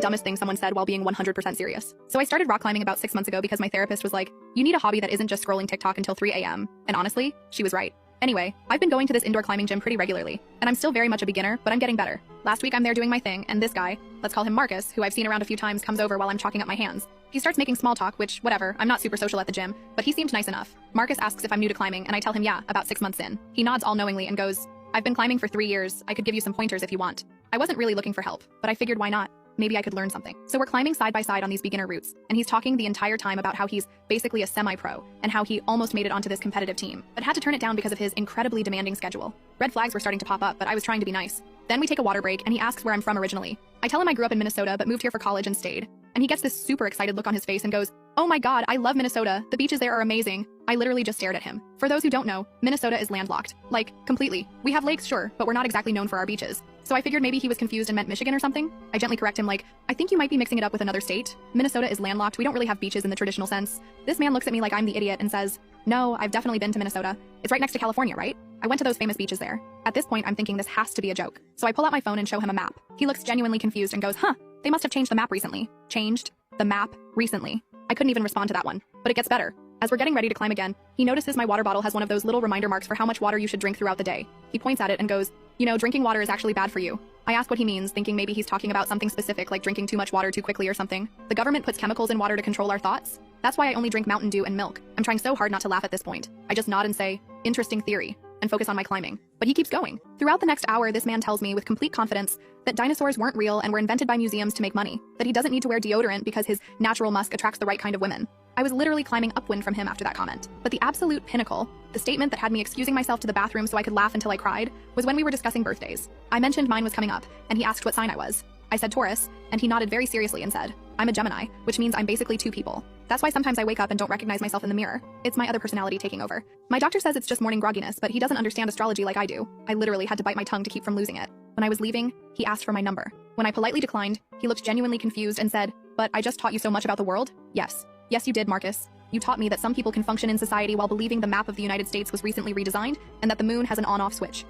dumbest thing someone said while being 100% serious. So I started rock climbing about 6 months ago because my therapist was like, you need a hobby that isn't just scrolling TikTok until 3 a.m. And honestly, she was right. Anyway, I've been going to this indoor climbing gym pretty regularly, and I'm still very much a beginner, but I'm getting better. Last week I'm there doing my thing, and this guy, let's call him Marcus, who I've seen around a few times, comes over while I'm chalking up my hands. He starts making small talk, which, whatever, I'm not super social at the gym, but he seemed nice enough. Marcus asks if I'm new to climbing, and I tell him yeah, about 6 months in. He nods all knowingly and goes, I've been climbing for 3 years, I could give you some pointers if you want. I wasn't really looking for help, but I figured why not? Maybe I could learn something. So we're climbing side by side on these beginner routes, and he's talking the entire time about how he's basically a semi-pro, and how he almost made it onto this competitive team, but had to turn it down because of his incredibly demanding schedule. Red flags were starting to pop up, but I was trying to be nice. Then we take a water break, and he asks where I'm from originally. I tell him I grew up in Minnesota, but moved here for college and stayed. And he gets this super excited look on his face and goes, oh my god, I love Minnesota, the beaches there are amazing. I literally just stared at him. For those who don't know, Minnesota is landlocked. Like, completely. We have lakes, sure, but we're not exactly known for our beaches. So I figured maybe he was confused and meant Michigan or something. I gently correct him like, I think you might be mixing it up with another state. Minnesota is landlocked, we don't really have beaches in the traditional sense. This man looks at me like I'm the idiot and says, no, I've definitely been to Minnesota. It's right next to California, right? I went to those famous beaches there. At this point, I'm thinking this has to be a joke. So I pull out my phone and show him a map. He looks genuinely confused and goes, huh, they must have changed the map recently. Changed the map recently. I couldn't even respond to that one. But it gets better. As we're getting ready to climb again, he notices my water bottle has one of those little reminder marks for how much water you should drink throughout the day. He points at it and goes, you know, drinking water is actually bad for you. I ask what he means, thinking maybe he's talking about something specific like drinking too much water too quickly or something. The government puts chemicals in water to control our thoughts. That's why I only drink Mountain Dew and milk. I'm trying so hard not to laugh at this point. I just nod and say, interesting theory, and focus on my climbing. But he keeps going. Throughout the next hour, this man tells me with complete confidence that dinosaurs weren't real and were invented by museums to make money, that he doesn't need to wear deodorant because his natural musk attracts the right kind of women. I was literally climbing upwind from him after that comment. But the absolute pinnacle, the statement that had me excusing myself to the bathroom so I could laugh until I cried, was when we were discussing birthdays. I mentioned mine was coming up, and he asked what sign I was. I said Taurus, and he nodded very seriously and said, I'm a Gemini, which means I'm basically two people. That's why sometimes I wake up and don't recognize myself in the mirror. It's my other personality taking over. My doctor says it's just morning grogginess, but he doesn't understand astrology like I do. I literally had to bite my tongue to keep from losing it. When I was leaving, he asked for my number. When I politely declined, he looked genuinely confused and said, but I just taught you so much about the world? Yes. Yes, you did, Marcus. You taught me that some people can function in society while believing the map of the United States was recently redesigned and that the moon has an on-off switch.